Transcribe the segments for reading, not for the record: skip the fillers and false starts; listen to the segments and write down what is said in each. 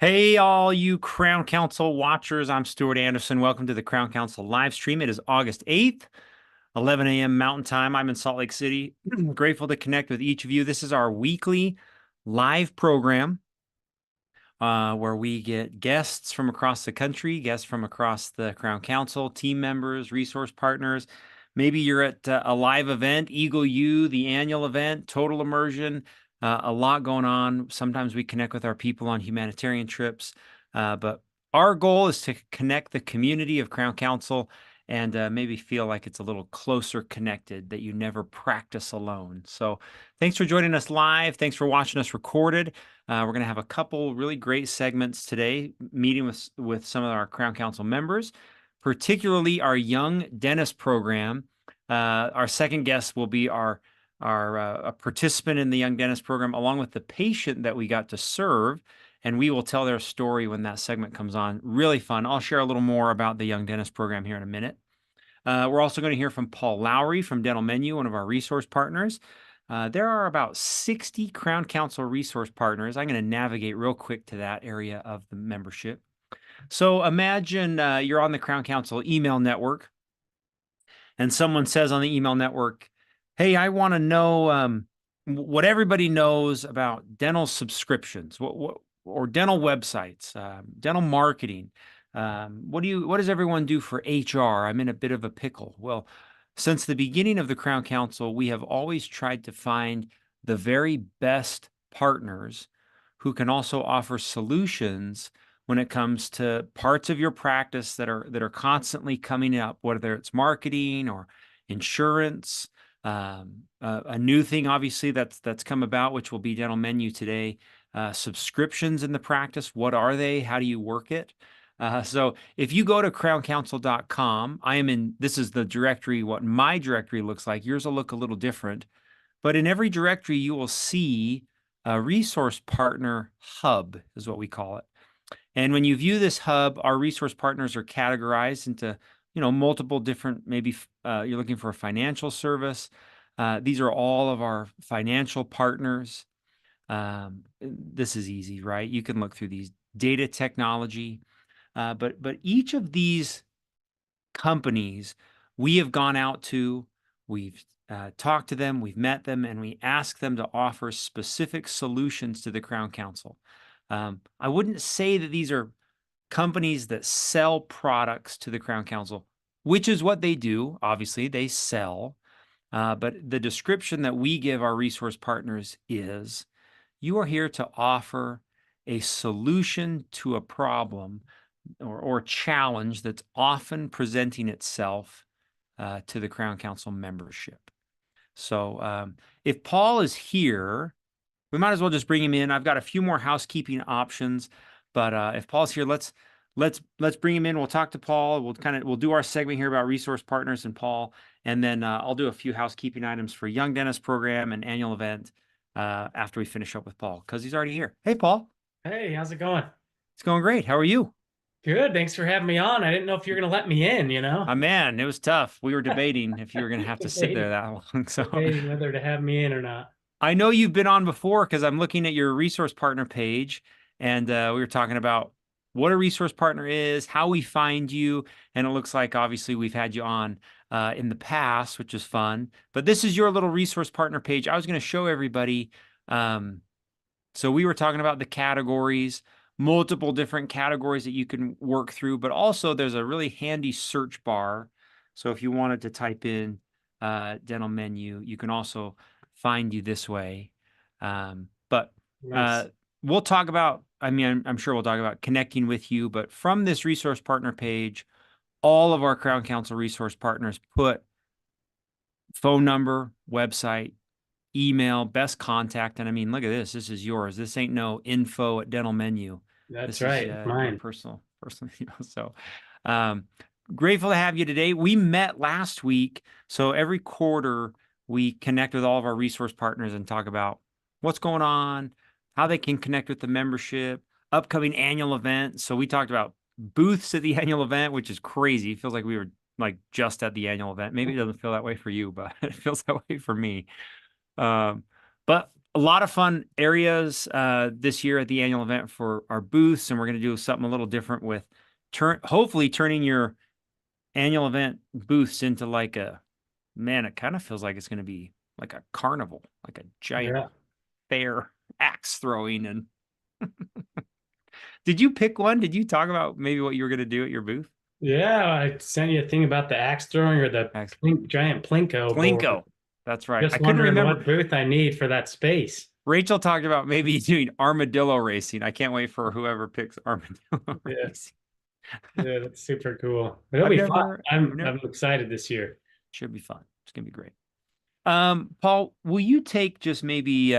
Hey, all you Crown Council watchers. I'm Stuart Anderson. Welcome to the Crown Council live stream. It is August 8th, 11 a.m. Mountain Time. I'm in Salt Lake City. Grateful to connect with each of you. This is our weekly live program where we get guests from across the country, guests from across the Crown Council, team members, resource partners. Maybe you're at a live event, Eagle U, the annual event, Total Immersion, a lot going on. Sometimes we connect with our people on humanitarian trips, but our goal is to connect the community of Crown Council and maybe feel like it's a little closer connected, that you never practice alone. So thanks for joining us live. Thanks for watching us recorded. We're going to have a couple really great segments today, meeting with some of our Crown Council members, particularly our Young Dentist program. Our second guest will be a participant in the Young Dentist program, along with the patient that we got to serve, and we will tell their story when that segment comes on. Really fun. I'll share a little more about the Young Dentist program here in a minute. We're also going to hear from Paul Lowry from Dental Menu, one of our resource partners. There are about 60 Crown Council resource partners. I'm going to navigate real quick to that area of the membership. So imagine you're on the Crown Council email network, and someone says on the email network, hey, I want to know what everybody knows about dental subscriptions, or dental websites, dental marketing. What does everyone do for HR? I'm in a bit of a pickle. Well, since the beginning of the Crown Council, we have always tried to find the very best partners who can also offer solutions when it comes to parts of your practice that are constantly coming up, whether it's marketing or insurance. A new thing, obviously, that's come about, which will be Dental Menu today. Subscriptions in the practice. What are they? How do you work it? So if you go to crowncouncil.com, this is the directory, what my directory looks like. Yours will look a little different. But in every directory, you will see a resource partner hub, is what we call it. And when you view this hub, our resource partners are categorized into, multiple different, maybe you're looking for a financial service. These are all of our financial partners. This is easy, right? You can look through these. Data technology. But each of these companies we have gone out to, we've talked to them, we've met them, and we ask them to offer specific solutions to the Crown Council. I wouldn't say that these are companies that sell products to the Crown Council, which is what they do. Obviously, they sell. But the description that we give our resource partners is, you are here to offer a solution to a problem or challenge that's often presenting itself to the Crown Council membership. So if Paul is here, we might as well just bring him in. I've got a few more housekeeping options, but if Paul's here, let's bring him in. We'll talk to Paul. We'll do our segment here about resource partners and Paul, and then I'll do a few housekeeping items for Young Dentist program and annual event after we finish up with Paul, because he's already here. Hey, Paul. Hey, how's it going? It's going great. How are you? Good. Thanks for having me on. I didn't know if you were going to let me in. Man, it was tough. We were debating if you were going to have to sit there Debating, that long. So debating whether to have me in or not. I know you've been on before, because I'm looking at your resource partner page, and we were talking about what a resource partner is, how we find you, and it looks like obviously we've had you on in the past, which is fun. But this is your little resource partner page. I was going to show everybody. So we were talking about the categories, multiple different categories that you can work through, but also there's a really handy search bar. So if you wanted to type in Dental Menu, you can also find you this way. But Nice. we'll talk about, I'm sure we'll talk about connecting with you, but from this resource partner page, all of our Crown Council resource partners put phone number, website, email, best contact. And look at this. This is yours. This ain't no info at Dental Menu. That's This is right. your Mine. personal, So um, grateful to have you today. We met last week. So every quarter, we connect with all of our resource partners and talk about what's going on, how they can connect with the membership, upcoming annual event. So we talked about booths at the annual event, which is crazy. It feels like we were like just at the annual event. Maybe it doesn't feel that way for you, but it feels that way for me. Um, but a lot of fun areas this year at the annual event for our booths, and we're going to do something a little different with hopefully turning your annual event booths into like it kind of feels like it's going to be like a carnival, like a giant Yeah. fair, axe throwing. And did you pick one? Did you talk about maybe what you were going to do at your booth? Yeah, I sent you a thing about the axe throwing or the Axe. giant Plinko board. Plinko. That's right. I Just couldn't wondering remember. what booth I need for that space. Rachel talked about maybe doing armadillo racing. I can't wait for whoever picks armadillo Yeah, racing. yeah, that's super cool. It'll I've be fun. never, I've I'm never, excited this year. should be fun. It's gonna be great. Paul, will you take just maybe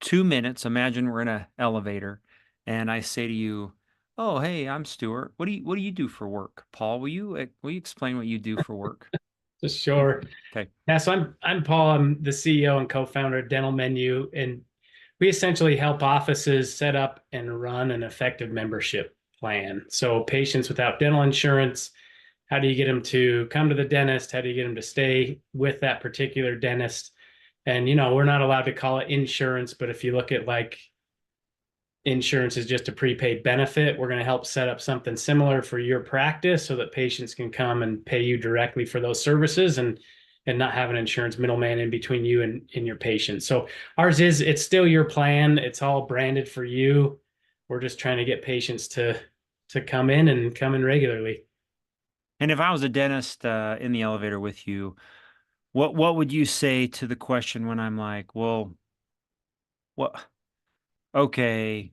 2 minutes? Imagine we're in an elevator and I say to you, "Oh, hey, I'm Stuart. What do you do for work?" Paul, will you explain what you do for work? Just sure. Okay. Yeah, so I'm Paul. I'm the CEO and co-founder of Dental Menu, and we essentially help offices set up and run an effective membership plan. So patients without dental insurance, how do you get them to come to the dentist? How do you get them to stay with that particular dentist? And we're not allowed to call it insurance, but if you look at like insurance is just a prepaid benefit, we're going to help set up something similar for your practice so that patients can come and pay you directly for those services and not have an insurance middleman in between you and your patient. So ours it's still your plan. It's all branded for you. We're just trying to get patients to come in and come in regularly. And if I was a dentist in the elevator with you, what would you say to the question when I'm like, well, what? Okay,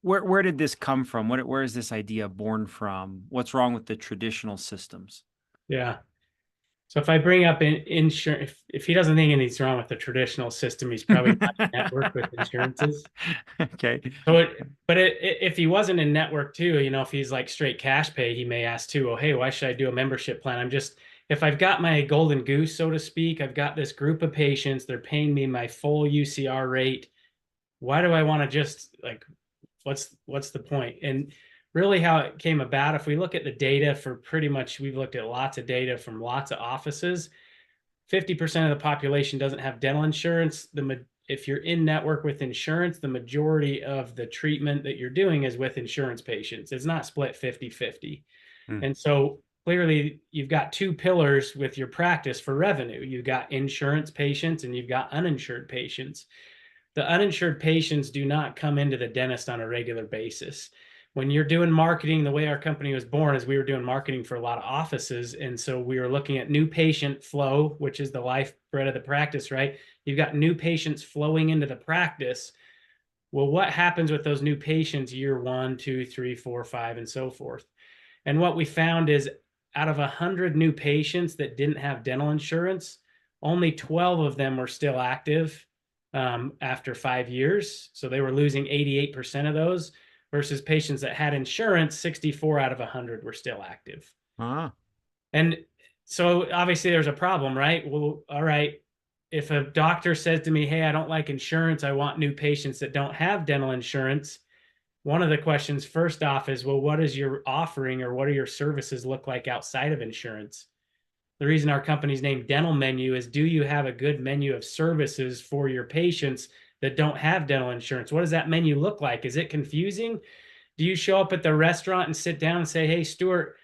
where did this come from? Where is this idea born from? What's wrong with the traditional systems? Yeah. So if I bring up insurance, if he doesn't think anything's wrong with the traditional system, he's probably not in network with insurances. Okay. So if he wasn't in network too, if he's like straight cash pay, he may ask too, oh, hey, why should I do a membership plan? If I've got my golden goose, so to speak, I've got this group of patients, they're paying me my full UCR rate. Why do I want to just like, what's the point? And really how it came about, if we look at the data for pretty much, we've looked at lots of data from lots of offices, 50% of the population doesn't have dental insurance. If you're in network with insurance, the majority of the treatment that you're doing is with insurance patients. It's not split 50-50. Hmm. And so clearly you've got two pillars with your practice for revenue. You've got insurance patients and you've got uninsured patients. The uninsured patients do not come into the dentist on a regular basis. When you're doing marketing, the way our company was born is we were doing marketing for a lot of offices. And so we were looking at new patient flow, which is the lifeblood of the practice, right? You've got new patients flowing into the practice. Well, what happens with those new patients year 1, 2, 3, 4, 5, and so forth? And what we found is out of 100 new patients that didn't have dental insurance, only 12 of them were still active after 5 years. So they were losing 88% of those versus patients that had insurance, 64 out of 100 were still active. Ah. And so obviously there's a problem, right? Well, all right. If a doctor says to me, hey, I don't like insurance, I want new patients that don't have dental insurance. One of the questions first off is, well, what is your offering or what do your services look like outside of insurance? The reason our company's named Dental Menu is, do you have a good menu of services for your patients that don't have dental insurance? What does that menu look like? Is it confusing? Do you show up at the restaurant and sit down and say, hey, Stuart,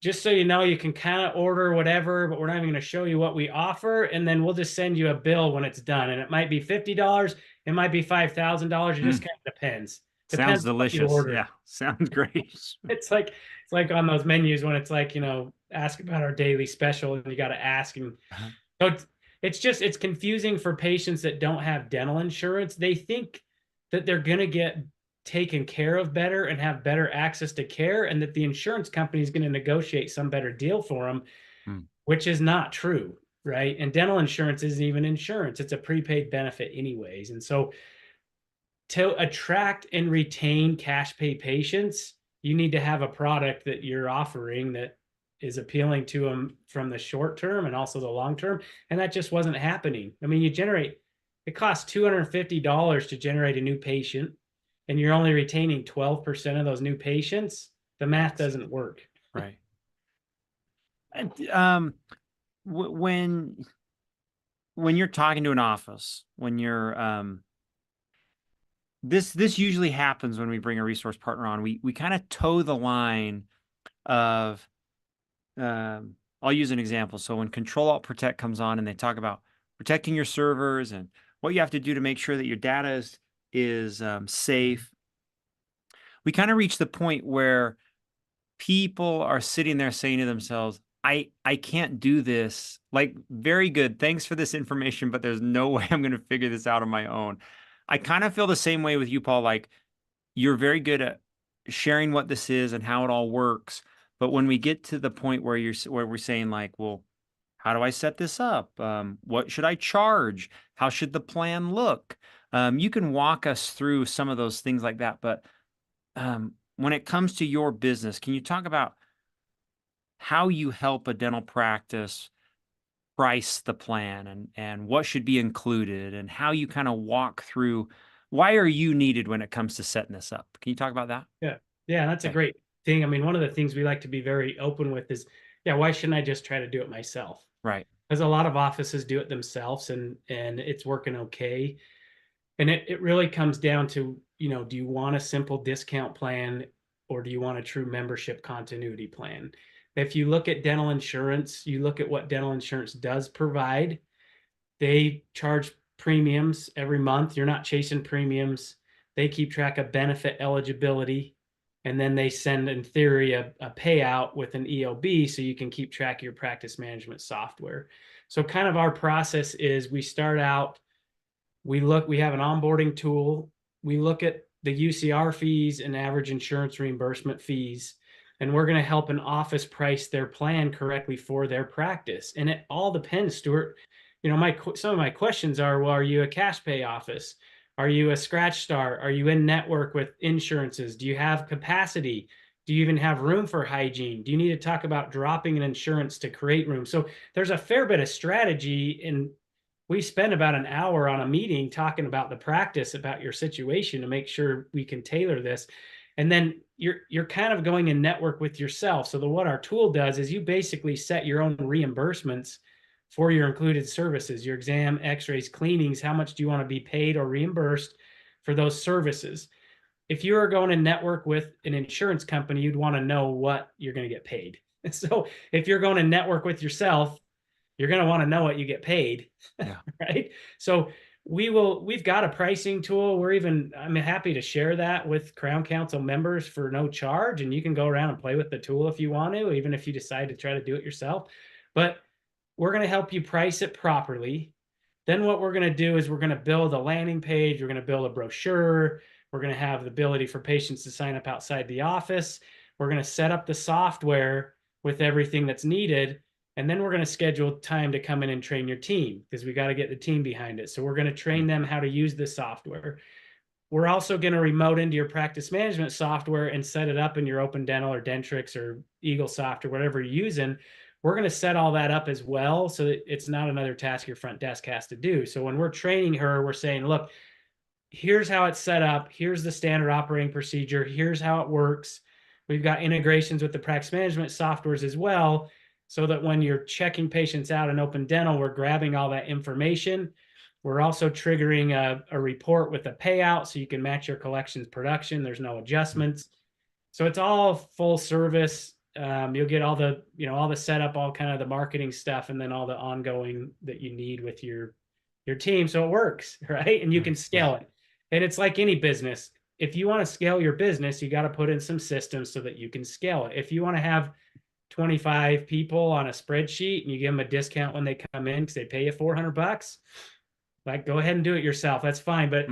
just so you know, you can kind of order whatever, but we're not even going to show you what we offer. And then we'll just send you a bill when it's done. And it might be $50. It might be $5,000. It just kind of depends. Sounds Depends on what you delicious. order. Yeah, sounds great. It's like on those menus when it's like, ask about our daily special and you got to ask. And so it's confusing for patients that don't have dental insurance. They think that they're going to get taken care of better and have better access to care, and that the insurance company is going to negotiate some better deal for them, which is not true, right? And dental insurance isn't even insurance. It's a prepaid benefit anyways. And so to attract and retain cash pay patients, you need to have a product that you're offering that is appealing to them from the short term and also the long term. And that just wasn't happening. I mean, it costs $250 to generate a new patient, and you're only retaining 12% of those new patients. The math doesn't work. Right. And, when when you're talking to an office, when you're this usually happens when we bring a resource partner on. We kind of toe the line of I'll use an example. So when Control Alt Protect comes on and they talk about protecting your servers and what you have to do to make sure that your data is safe, we kind of reach the point where people are sitting there saying to themselves, I can't do this. Like, very good. Thanks for this information, but there's no way I'm going to figure this out on my own. I kind of feel the same way with you, Paul. Like, you're very good at sharing what this is and how it all works. But when we get to the point where where we're saying like, well, how do I set this up? What should I charge? How should the plan look? You can walk us through some of those things like that. But when it comes to your business, can you talk about how you help a dental practice price the plan and what should be included and how you kind of walk through why are you needed when it comes to setting this up? Can you talk about that? Yeah. Yeah, that's a Okay. great thing. I mean, one of the things we like to be very open with is, yeah, why shouldn't I just try to do it myself? Right. Because a lot of offices do it themselves and it's working okay. And it really comes down to, do you want a simple discount plan or do you want a true membership continuity plan? If you look at dental insurance, you look at what dental insurance does provide, they charge premiums every month. You're not chasing premiums. They keep track of benefit eligibility. And then they send, in theory, a payout with an EOB so you can keep track of your practice management software. So, kind of our process is we start out, we have an onboarding tool. We look at the UCR fees and average insurance reimbursement fees, and we're going to help an office price their plan correctly for their practice. And it all depends, Stuart. Some of my questions are, well, are you a cash pay office? Are you a scratch start? Are you in network with insurances? Do you have capacity? Do you even have room for hygiene? Do you need to talk about dropping an insurance to create room? So there's a fair bit of strategy, and we spend about an hour on a meeting talking about the practice, about your situation to make sure we can tailor this. And then you're kind of going in network with yourself. So what our tool does is you basically set your own reimbursements for your included services, your exam, x-rays, cleanings. How much do you want to be paid or reimbursed for those services? If you are going to network with an insurance company, you'd want to know what you're going to get paid. So if you're going to network with yourself, you're going to want to know what you get paid. Yeah. Right. So we've got a pricing tool. I'm happy to share that with Crown Council members for no charge. And you can go around and play with the tool if you want to, even if you decide to try to do it yourself. But we're going to help you price it properly. Then what we're going to do is we're going to build a landing page. We're going to build a brochure. We're going to have the ability for patients to sign up outside the office. We're going to set up the software with everything that's needed. And then we're going to schedule time to come in and train your team because we got to get the team behind it. So we're going to train them how to use the software. We're also going to remote into your practice management software and set it up in your Open Dental or Dentrix or Eaglesoft or whatever you're using. We're going to set all that up as well so that it's not another task your front desk has to do. So when we're training her, we're saying, look, here's how it's set up. Here's the standard operating procedure. Here's how it works. We've got integrations with the practice management softwares as well, so that when you're checking patients out in Open Dental, we're grabbing all that information. We're also triggering a report with a payout so you can match your collections production. There's no adjustments. So it's all full service. You'll get all the, all the setup, all kind of the marketing stuff, and then all the ongoing that you need with your team. So it works, right? And you can scale it. And it's like any business. If you want to scale your business, you got to put in some systems so that you can scale it. If you want to have 25 people on a spreadsheet and you give them a discount when they come in because they pay you $400, like, go ahead and do it yourself. That's fine. But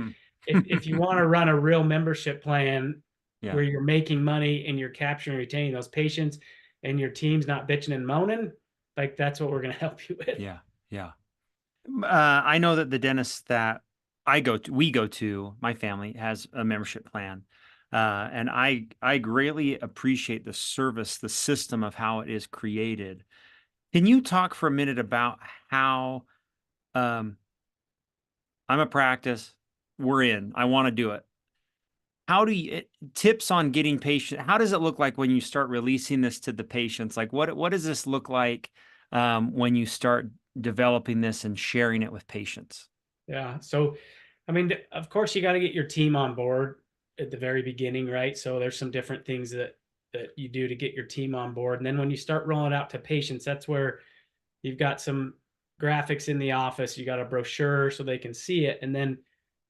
if you want to run a real membership plan where you're making money and you're capturing and retaining those patients and your team's not bitching and moaning, like, that's what we're going to help you with. Yeah. Yeah. I know that the dentist that we go to, my family has a membership plan. And I greatly appreciate the service, the system of how it is created. Can you talk for a minute about how I'm a practice, we're in, I want to do it. How do you tips on getting patient? How does it look like when you start releasing this to the patients? Like what does this look like when you start developing this and sharing it with patients? Yeah. So, I mean, of course, you got to get your team on board at the very beginning, right? So there's some different things that you do to get your team on board, and then when you start rolling out to patients, that's where you've got some graphics in the office. You got a brochure so they can see it, and then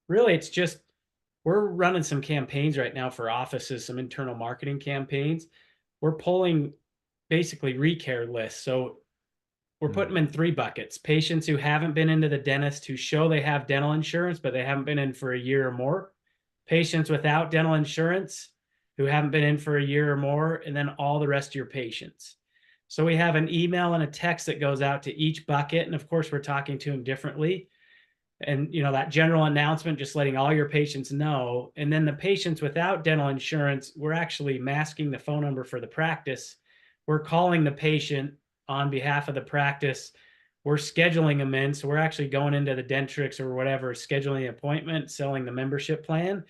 really, it's just we're running some campaigns right now for offices, some internal marketing campaigns. We're pulling basically recare lists. So we're putting them in three buckets: patients who haven't been into the dentist who show they have dental insurance, but they haven't been in for a year or more; patients without dental insurance who haven't been in for a year or more; and then all the rest of your patients. So we have an email and a text that goes out to each bucket. And of course, we're talking to them differently. And, that general announcement, just letting all your patients know. And then the patients without dental insurance, we're actually masking the phone number for the practice. We're calling the patient on behalf of the practice. We're scheduling them in. So we're actually going into the Dentrix or whatever, scheduling the appointment, selling the membership plan,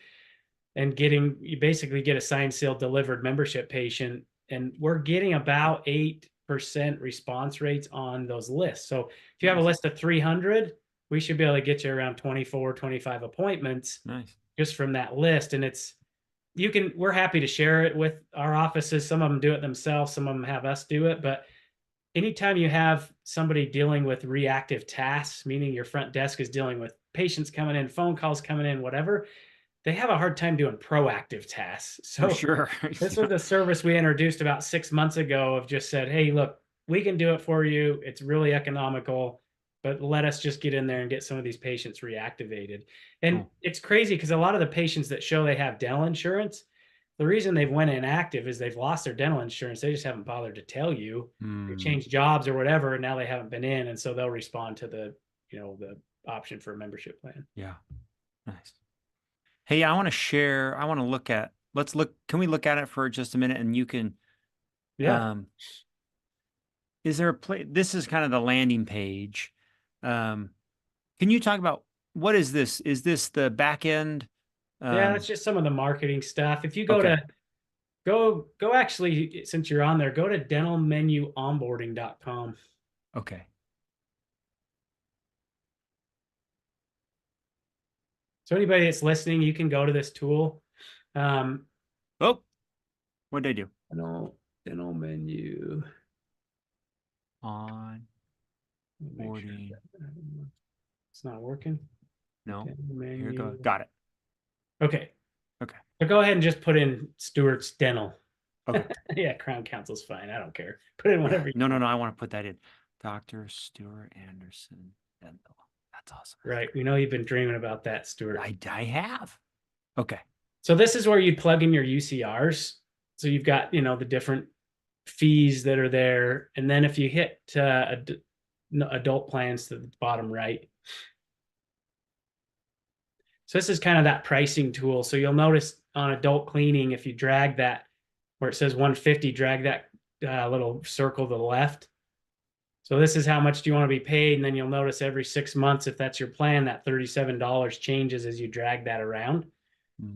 and you basically get a signed, sealed, delivered membership patient. And we're getting about 8% response rates on those lists. So if you have a list of 300, we should be able to get you around 24, 25 appointments just from that list. And we're happy to share it with our offices. Some of them do it themselves. Some of them have us do it. But anytime you have somebody dealing with reactive tasks, meaning your front desk is dealing with patients coming in, phone calls coming in, whatever, they have a hard time doing proactive tasks. So sure. This was a service we introduced about 6 months ago of just said, hey, look, we can do it for you. It's really economical, but let us just get in there and get some of these patients reactivated. And It's crazy because a lot of the patients that show they have dental insurance, the reason they've went inactive is they've lost their dental insurance. They just haven't bothered to tell you. They changed jobs or whatever, and now they haven't been in. And so they'll respond to the option for a membership plan. Yeah. Nice. Hey, I want to look at, can we look at it for just a minute and you can, is there a place, this is kind of the landing page. Can you talk about, what is this? Is this the back end? Yeah, that's just some of the marketing stuff. If you go actually, since you're on there, go to dentalmenuonboarding.com. Okay. So anybody that's listening, you can go to this tool. What did I do? Dental menu on boarding. It's not working. No. Here it goes. Got it. Okay. So go ahead and just put in Stewart's Dental. Okay. Yeah, Crown Council's fine. I don't care. Put in whatever. No. I want to put that in. Dr. Stuart Anderson Dental. That's awesome. Right. We know you've been dreaming about that, Stuart. I have. Okay. So this is where you plug in your UCRs. So you've got, the different fees that are there. And then if you hit adult plans to the bottom right. So this is kind of that pricing tool. So you'll notice on adult cleaning, if you drag that where it says 150, drag that little circle to the left. So this is how much do you want to be paid. And then you'll notice every 6 months, if that's your plan, that $37 changes as you drag that around.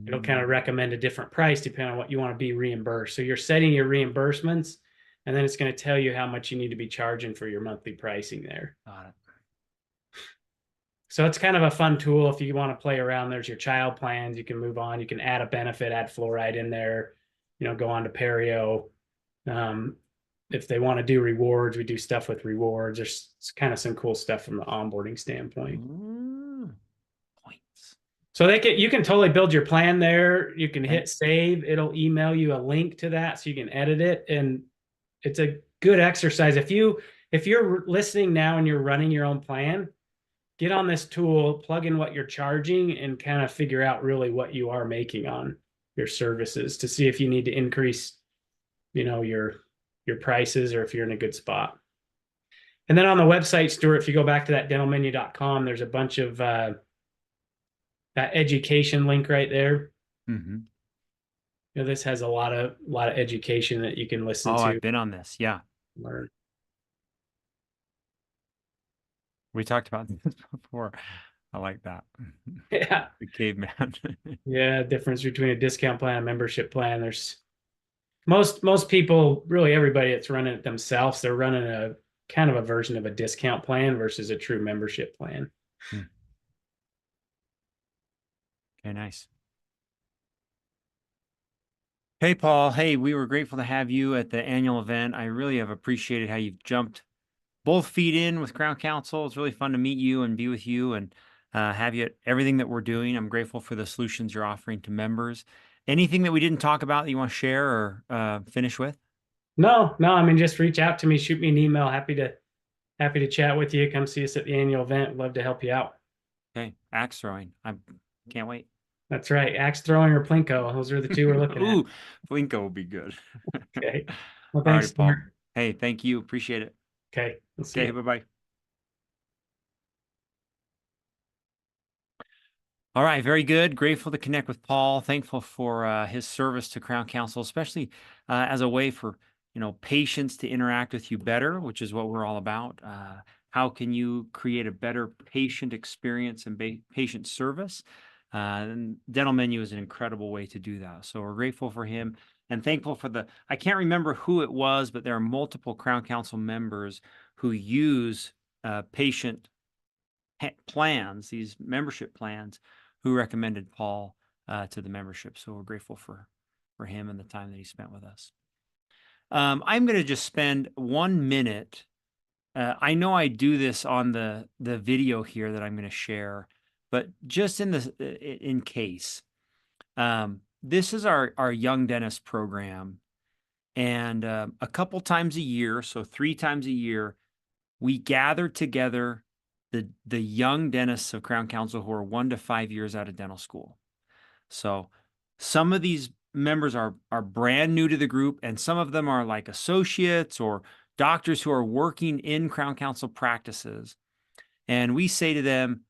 It'll kind of recommend a different price depending on what you want to be reimbursed. So you're setting your reimbursements, and then it's going to tell you how much you need to be charging for your monthly pricing there. Got it. So it's kind of a fun tool if you want to play around. There's your child plans. You can move on. You can add a benefit, add fluoride in there, go on to perio. If they want to do rewards, we do stuff with rewards. There's kind of some cool stuff from the onboarding standpoint. Points. So you can totally build your plan there. You can hit save. It'll email you a link to that so you can edit it. And it's a good exercise. If you're listening now and you're running your own plan, get on this tool, plug in what you're charging, and kind of figure out really what you are making on your services to see if you need to increase, your prices or if you're in a good spot. And then on the website, Stuart, if you go back to that dentalmenu.com, there's a bunch of that education link right there. This has a lot of education that you can listen to. I've been on this. Yeah. Learn. We talked about this before. I like that. Yeah. The caveman. Yeah. Difference between a discount plan and membership plan. There's most people, really everybody that's running it themselves, they're running kind of a version of a discount plan versus a true membership plan. Okay, nice. Hey, Paul. Hey, we were grateful to have you at the annual event. I really have appreciated how you've jumped both feet in with Crown Council. It's really fun to meet you and be with you and have you at everything that we're doing. I'm grateful for the solutions you're offering to members. Anything that we didn't talk about that you want to share or finish with? No, I mean, just reach out to me, shoot me an email. Happy to chat with you. Come see us at the annual event. Love to help you out. Okay, axe throwing. I can't wait. That's right. Axe throwing or Plinko. Those are the two we're looking Ooh, Plinko will be good. Okay. Well, All thanks, right, Paul. Stuart. Hey, thank you. Appreciate it. Okay. Let's see Okay, you. bye-bye. All right, very good. Grateful to connect with Paul. Thankful for his service to Crown Council, especially as a way for patients to interact with you better, which is what we're all about. How can you create a better patient experience and patient service? And Dental Menu is an incredible way to do that. So we're grateful for him and thankful for I can't remember who it was, but there are multiple Crown Council members who use patient plans, these membership plans, who recommended Paul to the membership. So we're grateful for him and the time that he spent with us. I'm going to just spend 1 minute. I know I do this on the video here that I'm going to share, but just in case, this is our Young Dentist program, and a couple times a year, so 3 times a year, we gather together the young dentists of Crown Council who are 1 to 5 years out of dental school. So some of these members are brand new to the group, and some of them are like associates or doctors who are working in Crown Council practices. And we say to them,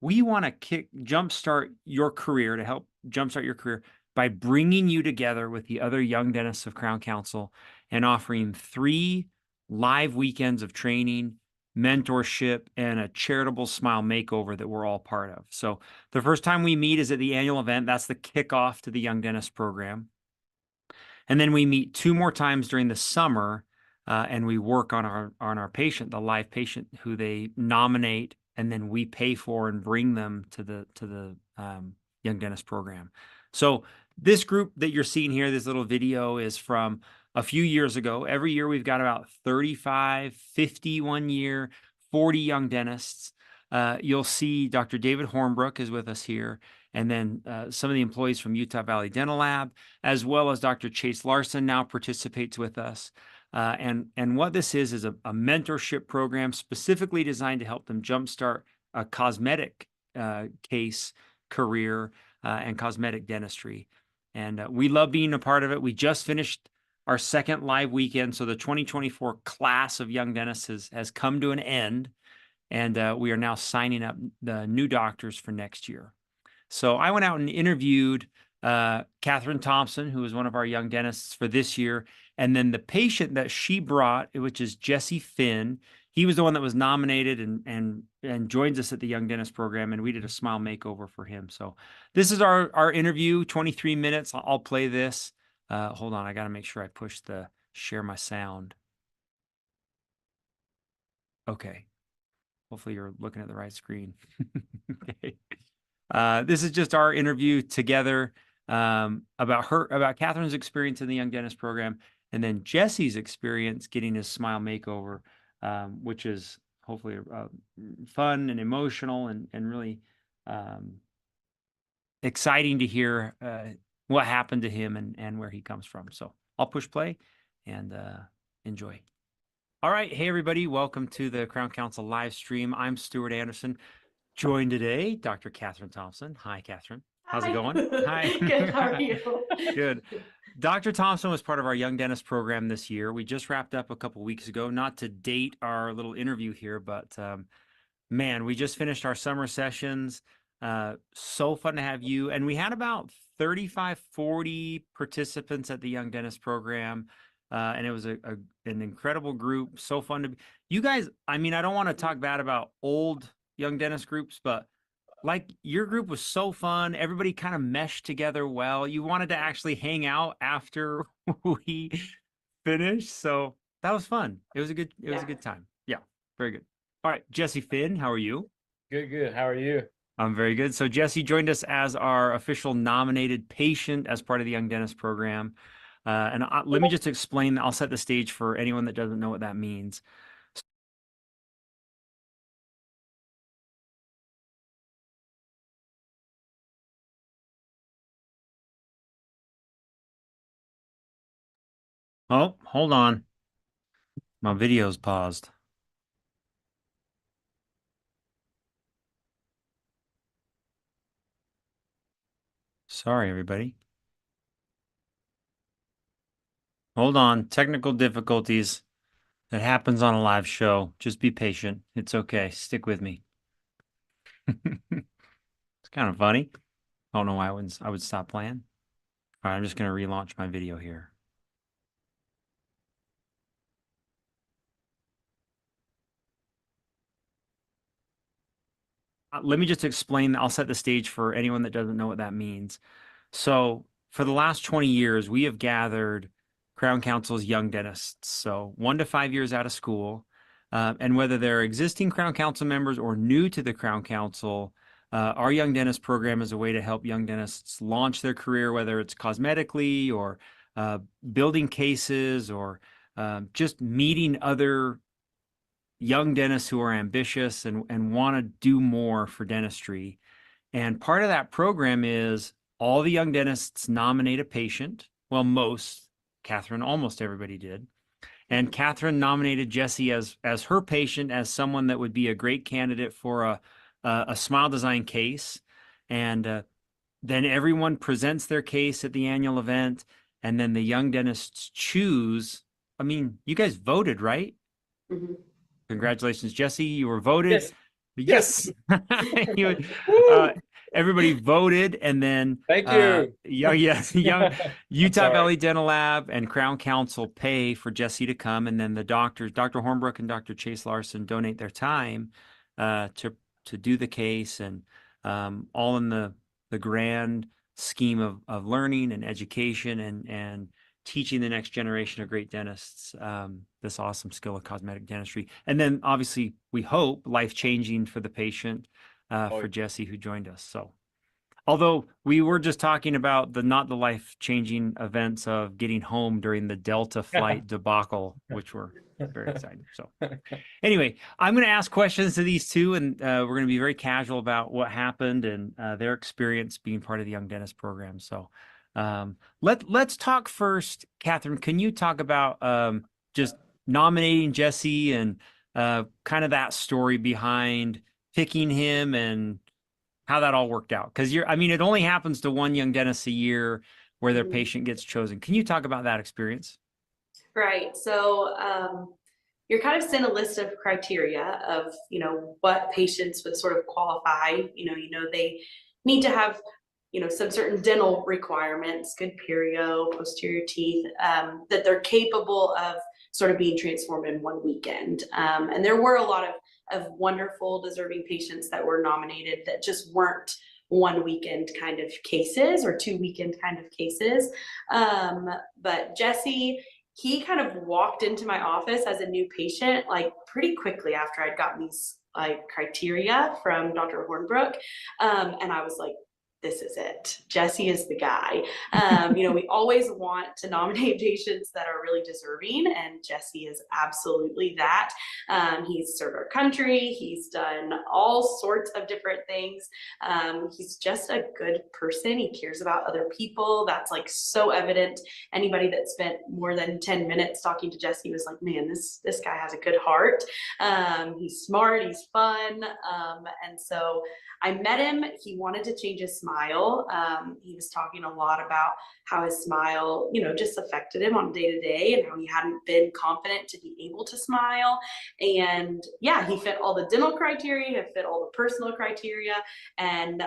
we want to jumpstart your career, to help jumpstart your career by bringing you together with the other young dentists of Crown Council and offering 3 live weekends of training, mentorship, and a charitable smile makeover that we're all part of. So the first time we meet is at the annual event. That's the kickoff to the Young Dentist program. And then we meet 2 more times during the summer, and we work on our patient, the live patient who they nominate, and then we pay for and bring them to the Young Dentist program. So this group that you're seeing here, this little video, is from a few years ago. Every year we've got about 35, 50 1 year, 40 young dentists. You'll see Dr. David Hornbrook is with us here, and then some of the employees from Utah Valley Dental Lab, as well as Dr. Chase Larson now participates with us. And what this is a mentorship program specifically designed to help them jumpstart a cosmetic case career and cosmetic dentistry. And we love being a part of it. We just finished our 2nd live weekend. So the 2024 class of young dentists has come to an end, and we are now signing up the new doctors for next year. So I went out and interviewed Catherine Thompson, who is one of our young dentists for this year. And then the patient that she brought, which is Jesse Finn, he was the one that was nominated and joins us at the Young Dentist program, and we did a smile makeover for him. So this is our interview, 23 minutes. I'll play this. Hold on, I got to make sure I push the share my sound. Okay. Hopefully you're looking at the right screen. Okay. This is just our interview together about Catherine's experience in the Young Dentist program, and then Jesse's experience getting his smile makeover, which is hopefully fun and emotional and really exciting to hear what happened to him and where he comes from. So I'll push play and enjoy. All right. Hey, everybody. Welcome to the Crown Council live stream. I'm Stuart Anderson, joined today, Dr. Catherine Thompson. Hi, Catherine. How's it going? Hi. Good. How are you? Good. Dr. Thompson was part of our Young Dentist program this year. We just wrapped up a couple weeks ago, not to date our little interview here, but man, we just finished our summer sessions. So fun to have you. And we had about 35, 40 participants at the Young Dentist program. And it was an incredible group. So fun to be. You guys, I mean, I don't want to talk bad about old Young Dentist groups, but like your group was so fun. Everybody kind of meshed together well. You wanted to actually hang out after we finished. So that was fun. It was a good time. Yeah, very good. All right, Jesse Finn, how are you? Good, good. How are you? I'm very good. So Jesse joined us as our official nominated patient as part of the Young Dentist program. Let me just explain, I'll set the stage for anyone that doesn't know what that means. Oh, hold on. My video's paused. Sorry, everybody. Hold on. Technical difficulties. It happens on a live show. Just be patient. It's okay. Stick with me. It's kind of funny. I don't know why I would stop playing. All right, I'm just going to relaunch my video here. Let me just explain. I'll set the stage for anyone that doesn't know what that means. So for the last 20 years, we have gathered Crown Council's young dentists. So 1 to 5 years out of school. And whether they're existing Crown Council members or new to the Crown Council, our Young Dentist program is a way to help young dentists launch their career, whether it's cosmetically or building cases or just meeting other young dentists who are ambitious and want to do more for dentistry. And part of that program is all the young dentists nominate a patient. Well, most, Catherine, almost everybody did. And Catherine nominated Jesse as her patient, as someone that would be a great candidate for a Smile Design case. And then everyone presents their case at the annual event, and then the young dentists choose. I mean, you guys voted, right? Mhm. Congratulations, Jesse. You were voted. Yes. You, everybody voted, and then Thank you. young Utah sorry. Valley Dental Lab and Crown Council pay for Jesse to come, and then the doctors, Dr. Hornbrook and Dr. Chase Larson, donate their time to do the case, and all in the grand scheme of learning and education and teaching the next generation of great dentists this awesome skill of cosmetic dentistry. And then obviously we hope life-changing for the patient, for Jesse who joined us. So although we were just talking about not the life-changing events of getting home during the Delta flight debacle, which were very exciting. So anyway, I'm going to ask questions to these two, and we're going to be very casual about what happened and their experience being part of the Young Dentist program. So let's talk first. Catherine, can you talk about just nominating Jesse and kind of that story behind picking him and how that all worked out? Because I mean, it only happens to one young dentist a year where their patient gets chosen. Can you talk about that experience? Right. So you're kind of sent a list of criteria of, what patients would sort of qualify. They need to have, some certain dental requirements, good perio, posterior teeth, that they're capable of sort of being transformed in one weekend. And there were a lot of wonderful, deserving patients that were nominated that just weren't one weekend kind of cases or 2 weekend kind of cases. But Jesse, he kind of walked into my office as a new patient, like pretty quickly after I'd gotten these criteria from Dr. Hornbrook. And I was like, this is it. Jesse is the guy. We always want to nominate patients that are really deserving, and Jesse is absolutely that. He's served our country. He's done all sorts of different things. He's just a good person. He cares about other people. That's like so evident. Anybody that spent more than 10 minutes talking to Jesse was like, man, this guy has a good heart. He's smart. He's fun. And so I met him. He wanted to change his smile. He was talking a lot about how his smile, just affected him on day to day, and how he hadn't been confident to be able to smile. And yeah, he fit all the dental criteria, he fit all the personal criteria. And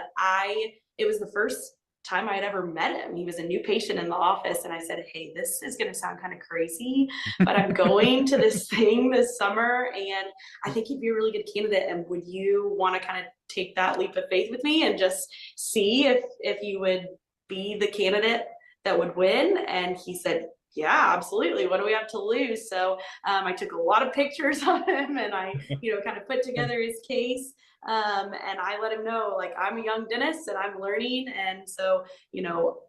it was the first time I had ever met him. He was a new patient in the office, and I said, hey, this is going to sound kind of crazy, but I'm going to this thing this summer, and I think he'd be a really good candidate. And would you want to kind of take that leap of faith with me and just see if you would be the candidate that would win? And he said yeah, absolutely. What do we have to lose? So I took a lot of pictures of him, and I, kind of put together his case. And I let him know, like, I'm a young dentist and I'm learning. And so,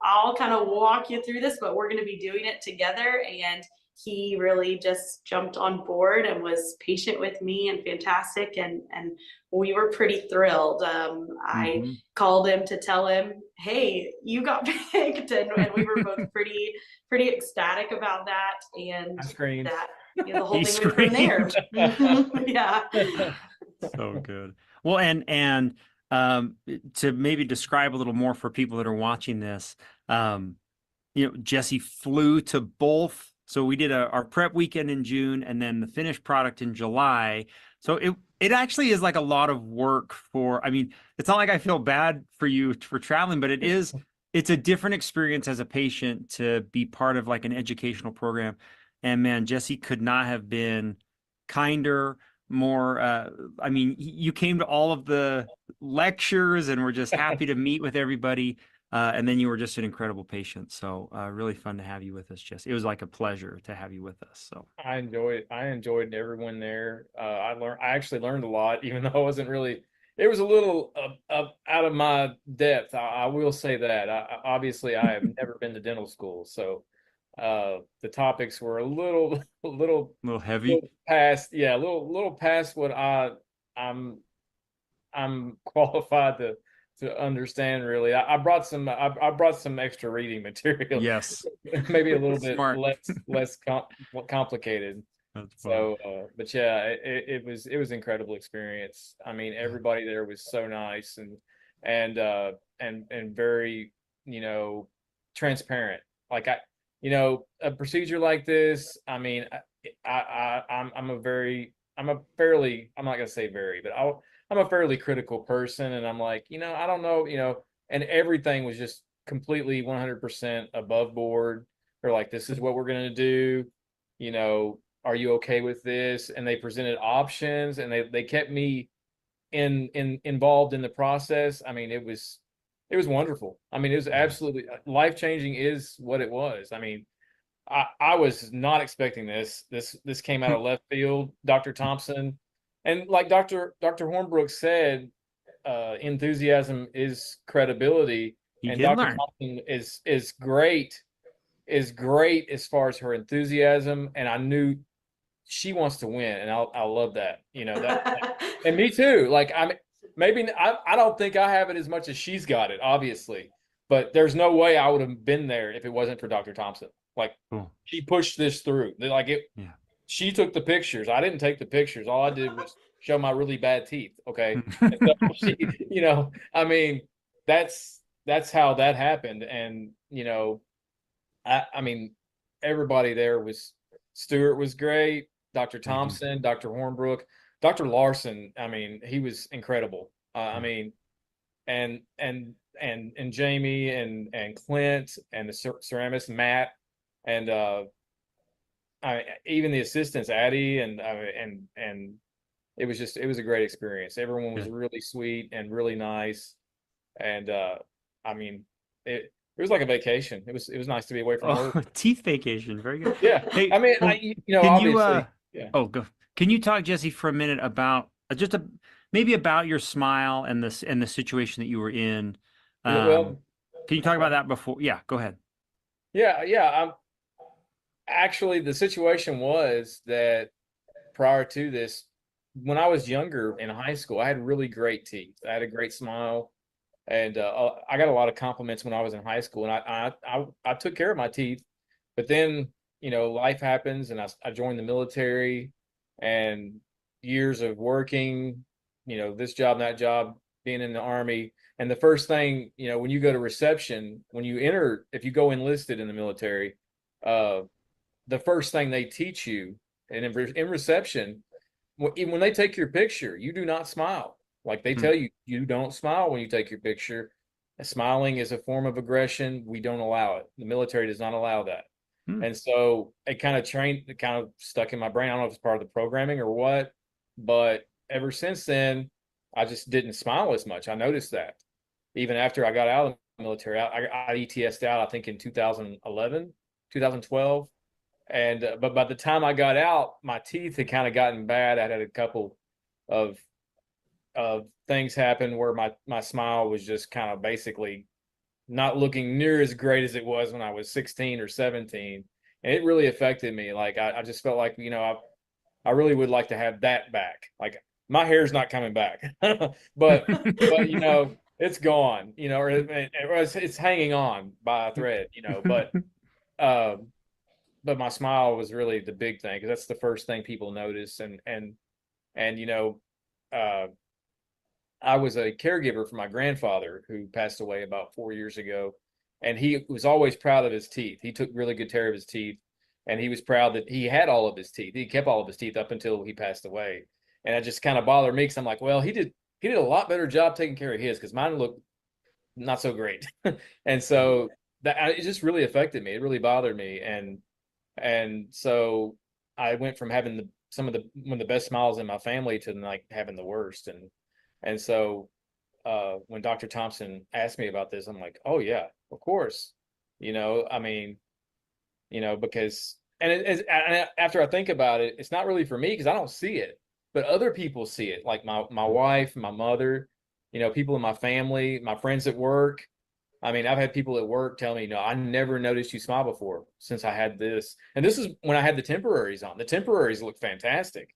I'll kind of walk you through this, but we're going to be doing it together. And he really just jumped on board and was patient with me and fantastic. And we were pretty thrilled. I Mhm. called him to tell him, hey, you got picked. And we were both pretty ecstatic about that. And I screamed. that, the whole He thing went from there. Yeah. So good. Well, and to maybe describe a little more for people that are watching this, Jesse flew to both. So we did our prep weekend in June and then the finished product in July. So it actually is like a lot of work I mean, it's not like I feel bad for you for traveling, but it's a different experience as a patient to be part of like an educational program. And man, Jesse could not have been kinder, more I mean, you came to all of the lectures and we're just happy to meet with everybody. And then you were just an incredible patient. So really fun to have you with us, Jesse. It was like a pleasure to have you with us. So I enjoyed everyone there. I actually learned a lot, even though I wasn't really, it was a little out of my depth. I will say that. Obviously I have never been to dental school. So the topics were a little a little heavy. a little past what I'm qualified to understand. Really, I brought some extra reading material. Yes. Maybe a little bit Smart. less complicated. That's fun. So, but yeah, it was an incredible experience. I mean, everybody there was so nice and very, transparent. Like a procedure like this. I mean, I'm a fairly, I'm not gonna say very, but I'm a fairly critical person, and I'm like, I don't know, and everything was just completely 100% above board. They're like, this is what we're gonna do. Are you okay with this? And they presented options, and they kept me involved in the process. I mean, it was wonderful. I mean, it was absolutely life-changing is what it was. I mean, I was not expecting this. This came out of left field. Dr. Thompson, and like Dr. Hornbrook said, enthusiasm is credibility. He And did Dr. learn. Thompson is great as far as her enthusiasm. And I knew she wants to win, and I love that. And me too. Like I don't think I have it as much as she's got it, obviously, but there's no way I would have been there if it wasn't for Dr. Thompson. Like Cool. she pushed this through. Like it. Yeah. She took the pictures. I didn't take the pictures. All I did was show my really bad teeth. Okay. So I mean, that's how that happened. And I mean, everybody there Stuart was great. Dr. Thompson, Dr. Hornbrook, Dr. Larson. I mean, he was incredible. I mean, and Jamie and Clint and the ceramist Matt and even the assistants Addie and it was a great experience. Everyone was really sweet and really nice, and I mean it was like a vacation. It was nice to be away from work. Teeth vacation, very good. Yeah, Hey, I mean, well, obviously. Yeah. Oh, go. Can you talk, Jesse, for a minute about maybe about your smile and the situation that you were in? Well, can you talk about that before? Yeah, go ahead. Yeah. Actually, the situation was that prior to this, when I was younger in high school, I had really great teeth. I had a great smile, and I got a lot of compliments when I was in high school, and I took care of my teeth. But then, life happens, and I joined the military, and years of working, this job, that job, being in the Army. And the first thing, when you go to reception, if you go enlisted in the military, the first thing they teach you, and in reception, when they take your picture, you do not smile. Like they tell you, you don't smile when you take your picture. Smiling is a form of aggression. We don't allow it. The military does not allow that. And so it kind of stuck in my brain. I don't know if it's part of the programming or what, but ever since then, I just didn't smile as much. I noticed that even after I got out of the military, I ETS'd out, I think in 2012. but by the time I got out, my teeth had kind of gotten bad. I had a couple of things happen where my smile was just kind of basically not looking near as great as it was when I was 16 or 17. And it really affected me. Like I just felt like, I really would like to have that back. Like my hair's not coming back, but it's gone, or it's hanging on by a thread, but my smile was really the big thing, because that's the first thing people notice. And I was a caregiver for my grandfather, who passed away about 4 years ago, and he was always proud of his teeth. He took really good care of his teeth, and he was proud that he had all of his teeth. He kept all of his teeth up until he passed away, and it just kind of bothered me, because I'm like, well, he did a lot better job taking care of his, because mine looked not so great. And so it just really affected me. It really bothered me, and so I went from having one of the best smiles in my family to like having the worst. And so when Dr. Thompson asked me about this, I'm like, oh yeah, of course. I mean, because, and after I think about it, it's not really for me, because I don't see it, but other people see it. Like my wife, my mother, people in my family, my friends at work. I mean, I've had people at work tell me, no, I never noticed you smile before since I had this. And this is when I had the temporaries on. The temporaries look fantastic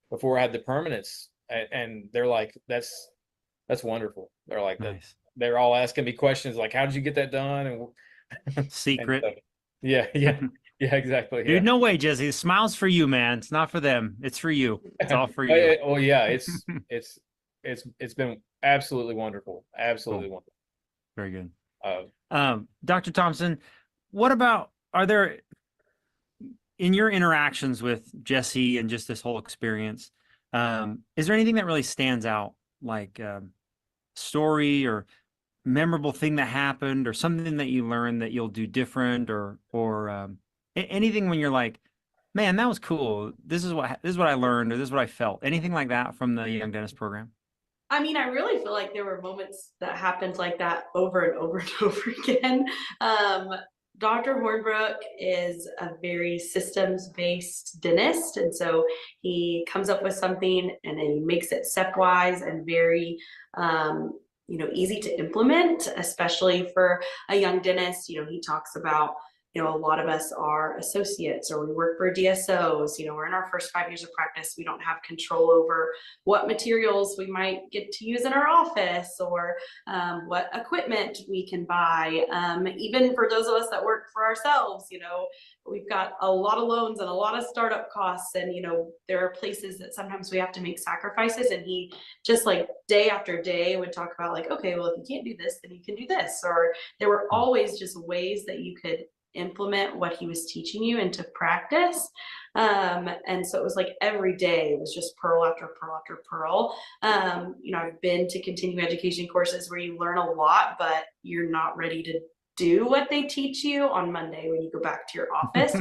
before I had the permanents. And they're like, that's wonderful. They're like, Nice. They're all asking me questions like, how did you get that done? And Secret. yeah, exactly. Dude, no way, Jesse. The smile's for you, man. It's not for them. It's for you. It's all for you. Oh yeah, it's been absolutely wonderful. Absolutely wonderful. Very good. Uh, Dr. Thompson, are there, in your interactions with Jesse and just this whole experience, is there anything that really stands out, like story or memorable thing that happened, or something that you learned that you'll do different, or anything when you're like, man, that was cool. This is what I learned, or this is what I felt. Anything like that from the Young Dentist program? I mean, I really feel like there were moments that happened like that over and over and over again. Dr. Hornbrook is a very systems-based dentist, and so he comes up with something and then he makes it stepwise and very easy to implement, especially for a young dentist. He talks about, a lot of us are associates, or we work for DSOs. We're in our first 5 years of practice. We don't have control over what materials we might get to use in our office, or what equipment we can buy. Even for those of us that work for ourselves, we've got a lot of loans and a lot of startup costs, and there are places that sometimes we have to make sacrifices. And he just, like, day after day would talk about, like, okay, well, if you can't do this, then you can do this. Or there were always just ways that you could implement what he was teaching you into practice. And so it was like every day it was just pearl after pearl after pearl. I've been to continuing education courses where you learn a lot, but you're not ready to do what they teach you on Monday when you go back to your office.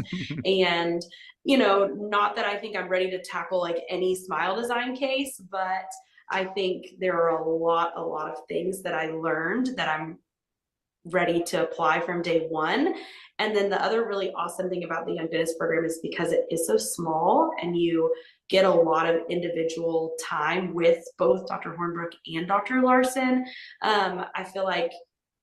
And not that I think I'm ready to tackle like any smile design case, but I think there are a lot of things that I learned that I'm ready to apply from day one. And then the other really awesome thing about the Young Dentist program is because it is so small and you get a lot of individual time with both Dr. Hornbrook and Dr. Larson. I feel like,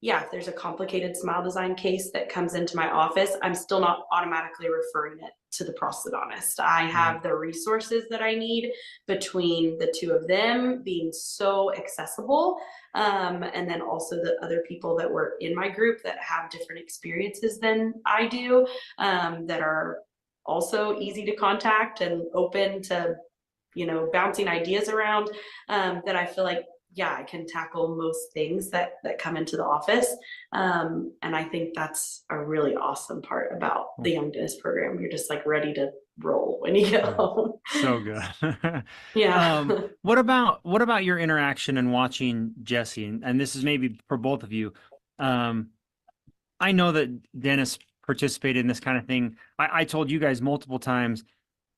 yeah, if there's a complicated smile design case that comes into my office, I'm still not automatically referring it to the prosthodontist. I have the resources that I need between the two of them being so accessible. And then also the other people that were in my group that have different experiences than I do, that are also easy to contact and open to, bouncing ideas around, that I feel like, yeah, I can tackle most things that come into the office. And I think that's a really awesome part about the Young Dentist program. You're just like ready to roll when you get home. So good. Yeah. What about your interaction and watching Jesse? And this is maybe for both of you. I know that dentists participate in this kind of thing. I told you guys multiple times,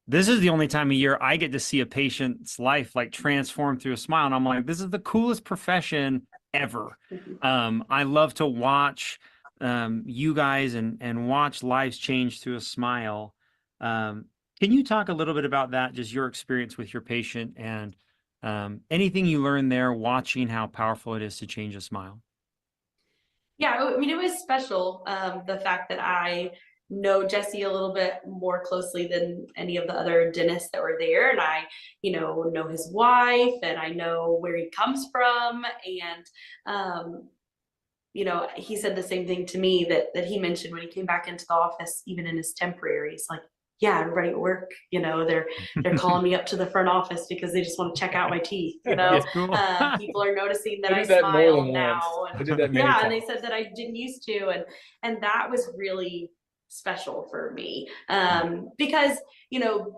this is the only time of year I get to see a patient's life like transform through a smile. And I'm like, this is the coolest profession ever. I love to watch you guys and watch lives change through a smile. Can you talk a little bit about that, just your experience with your patient and anything you learned there watching how powerful it is to change a smile? Yeah, I mean, it was special. The fact that I know Jesse a little bit more closely than any of the other dentists that were there. And I, know his wife and I know where he comes from. And, he said the same thing to me that he mentioned when he came back into the office, even in his temporary. He's like, yeah, everybody at work, they're calling me up to the front office because they just want to check out my teeth. That's cool. People are noticing that They I did that more smile than now. once. And They did that many yeah, and they times. said that I didn't used to, and that was really special for me because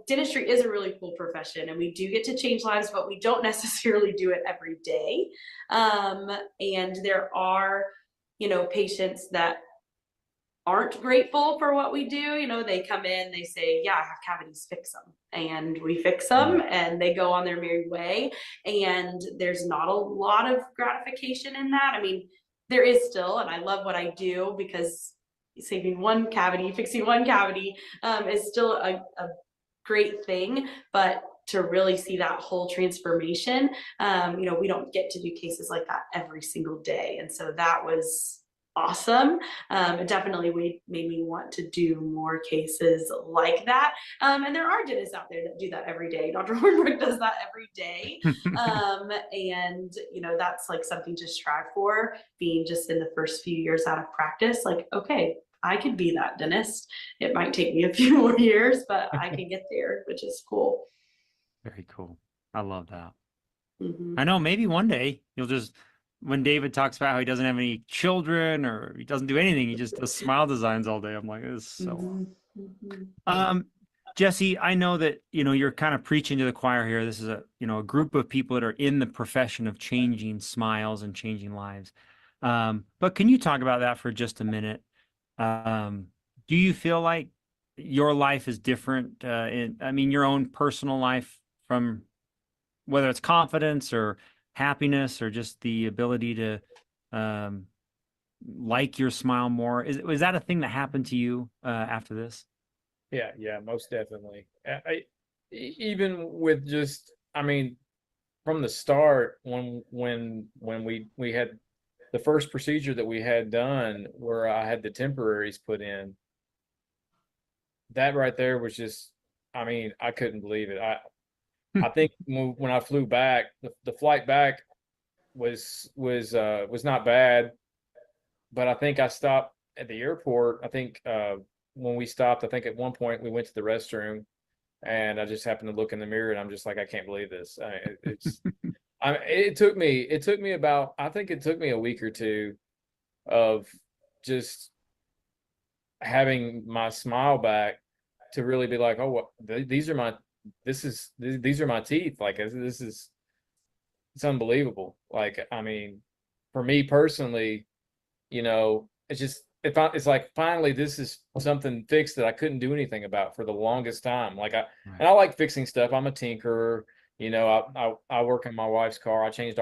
dentistry is a really cool profession and we do get to change lives, but we don't necessarily do it every day. And there are patients that aren't grateful for what we do. They come in, they say, yeah, I have cavities, fix them. And we fix them and they go on their merry way. And there's not a lot of gratification in that. I mean, there is still, and I love what I do because fixing one cavity is still a great thing. But to really see that whole transformation, we don't get to do cases like that every single day. And so that was awesome. It definitely made me want to do more cases like that. And there are dentists out there that do that every day. Dr. Hornbrook does that every day. And that's like something to strive for, being just in the first few years out of practice, like, okay, I could be that dentist. It might take me a few more years, but I can get there, which is cool. Very cool. I love that. Mm-hmm. I know maybe one day you'll just, when David talks about how he doesn't have any children or he doesn't do anything, he just does smile designs all day. I'm like, this is so. Jesse, I know that, you're kind of preaching to the choir here. This is a group of people that are in the profession of changing smiles and changing lives. But can you talk about that for just a minute? Do you feel like your life is different your own personal life from whether it's confidence or happiness or just the ability to like your smile more? Was that a thing that happened to you after this? Yeah, most definitely. Even with just, from the start, when we had the first procedure that we had done, where I had the temporaries put in, that right there was just, I couldn't believe it. I think when I flew back, the flight back was not bad, but I think I stopped at the airport. I think when we stopped, I think at one point we went to the restroom, and I just happened to look in the mirror, and I'm just like, I can't believe this. It took me about, I think it took me a week or two of just having my smile back to really be like, oh, these are my teeth. Like, it's unbelievable. Like, for me personally, it's just, it's like, finally, this is something fixed that I couldn't do anything about for the longest time. Like, and I like fixing stuff. I'm a tinkerer. I work in my wife's car. I changed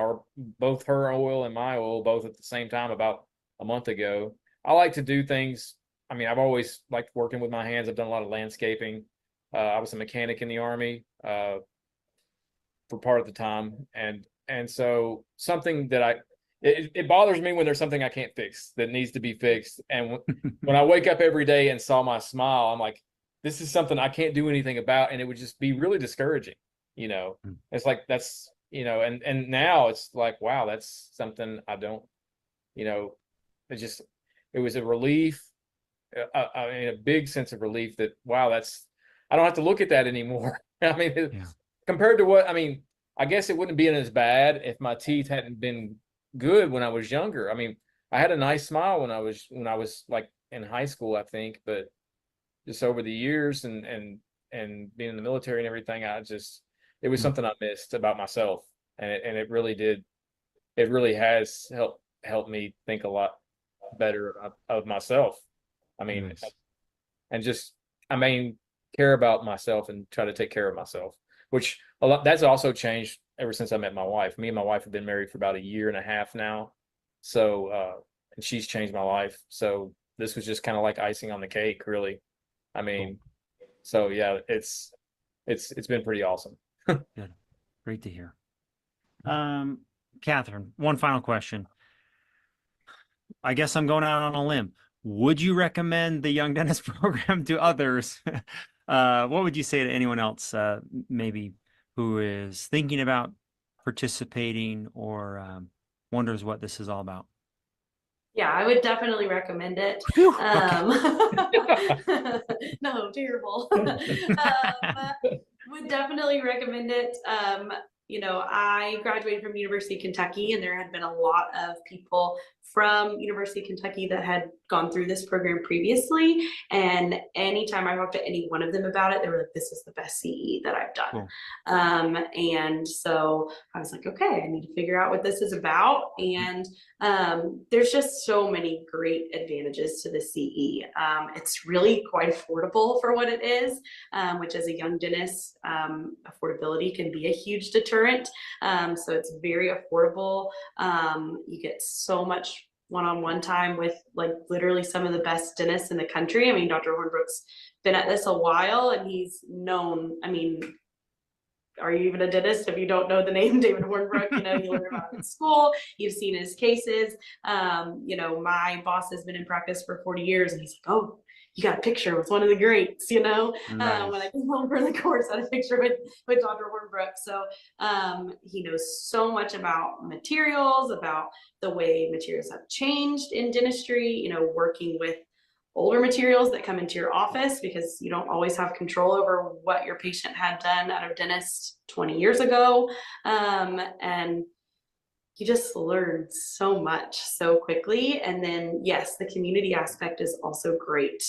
both her oil and my oil both at the same time about a month ago. I like to do things. I've always liked working with my hands. I've done a lot of landscaping. I was a mechanic in the Army for part of the time, and so something that it bothers me when there's something I can't fix that needs to be fixed. And when I wake up every day and saw my smile, I'm like, this is something I can't do anything about, and it would just be really discouraging. It's like, that's, and now it's like, wow, that's something I don't, it was a relief. A big sense of relief that, wow, I don't have to look at that anymore. Compared to what, I guess it wouldn't be as bad if my teeth hadn't been good when I was younger. I had a nice smile when I was like in high school, I think, but just over the years and being in the military and everything, it was something I missed about myself. And it really has helped me think a lot better of myself. Yes. And just, care about myself and try to take care of myself, which that's also changed ever since I met my wife. Me and my wife have been married for about 1.5 years now. So, and she's changed my life. So this was just kind of like icing on the cake, really. So yeah, it's been pretty awesome. Great to hear. Catherine, one final question. I guess I'm going out on a limb. Would you recommend the Young Dentist program to others? What would you say to anyone else, maybe who is thinking about participating or wonders what this is all about? Yeah, I would definitely recommend it. Phew, okay. No, terrible. Would definitely recommend it. I graduated from University of Kentucky, and there had been a lot of people from University of Kentucky that had gone through this program previously. And anytime I talked to any one of them about it, they were like, "This is the best CE that I've done." Cool. And so I was like, okay, I need to figure out what this is about. And there's just so many great advantages to the CE. It's really quite affordable for what it is, which as a young dentist, affordability can be a huge deterrent. So it's very affordable. You get so much one-on-one time with like literally some of the best dentists in the country. I mean, Dr. Hornbrook's been at this a while, and he's known, I mean, are you even a dentist if you don't know the name David Hornbrook? You learn about him in school, you've seen his cases. My boss has been in practice for 40 years, and he's like, "Oh, you got a picture with one of the greats," Nice. When I came home for the course, I had a picture with Dr. Hornbrook. So he knows so much about materials, about the way materials have changed in dentistry, working with older materials that come into your office, because you don't always have control over what your patient had done at a dentist 20 years ago. And you just learn so much so quickly. And then, yes, the community aspect is also great.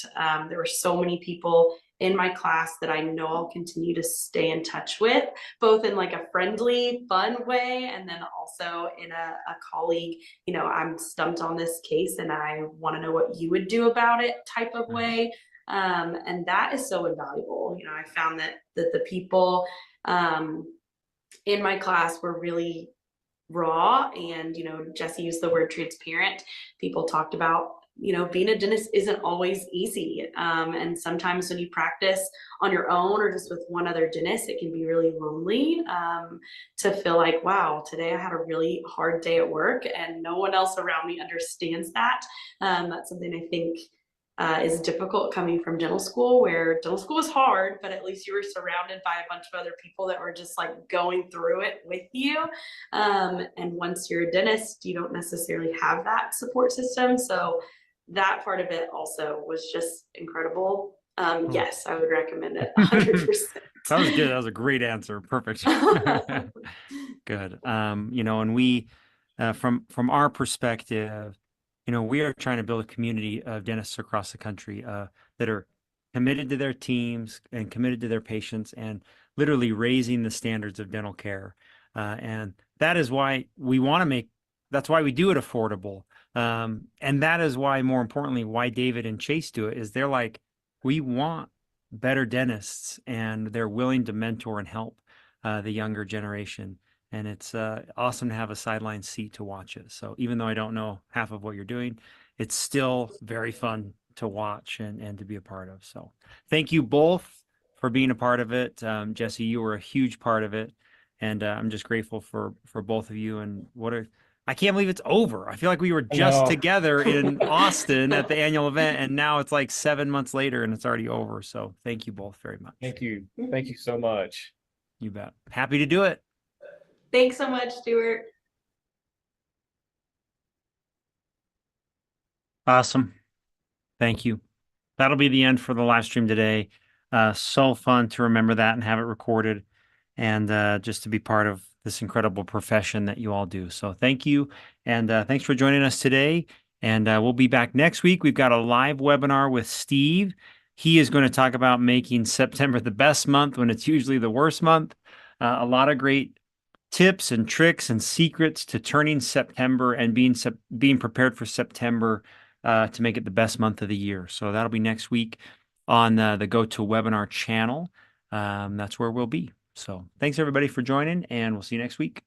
There were so many people in my class that I know I'll continue to stay in touch with, both in like a friendly, fun way, and then also in a colleague, I'm stumped on this case and I want to know what you would do about it type of way. And that is so invaluable. I found that the people in my class were really raw, and Jesse used the word transparent. People talked about being a dentist isn't always easy, and sometimes when you practice on your own or just with one other dentist, it can be really lonely, to feel like, wow, today I had a really hard day at work and no one else around me understands that. That's something I think is difficult coming from dental school, where dental school is hard, but at least you were surrounded by a bunch of other people that were just like going through it with you. And once you're a dentist, you don't necessarily have that support system. So that part of it also was just incredible. Yes, I would recommend it 100%. That was good. That was a great answer. Perfect. Good. And we, from our perspective, we are trying to build a community of dentists across the country that are committed to their teams and committed to their patients and literally raising the standards of dental care. And that is why that's why we do it affordable. And that is why, more importantly, why David and Chase do it, is they're like, we want better dentists, and they're willing to mentor and help the younger generation. And it's awesome to have a sideline seat to watch it. So even though I don't know half of what you're doing, it's still very fun to watch and to be a part of. So thank you both for being a part of it. Jesse, you were a huge part of it. And I'm just grateful for both of you. And I can't believe it's over. I feel like we were just together in Austin at the annual event, and now it's like 7 months later and it's already over. So thank you both very much. Thank you. Thank you so much. You bet. Happy to do it. Thanks so much, Stuart. Awesome. Thank you. That'll be the end for the live stream today. So fun to remember that and have it recorded, and just to be part of this incredible profession that you all do. So thank you. And thanks for joining us today. And we'll be back next week. We've got a live webinar with Steve. He is going to talk about making September the best month when it's usually the worst month. A lot of great tips and tricks and secrets to turning September and being prepared for September to make it the best month of the year. So that'll be next week on the GoToWebinar channel. That's where we'll be. So thanks everybody for joining, and we'll see you next week.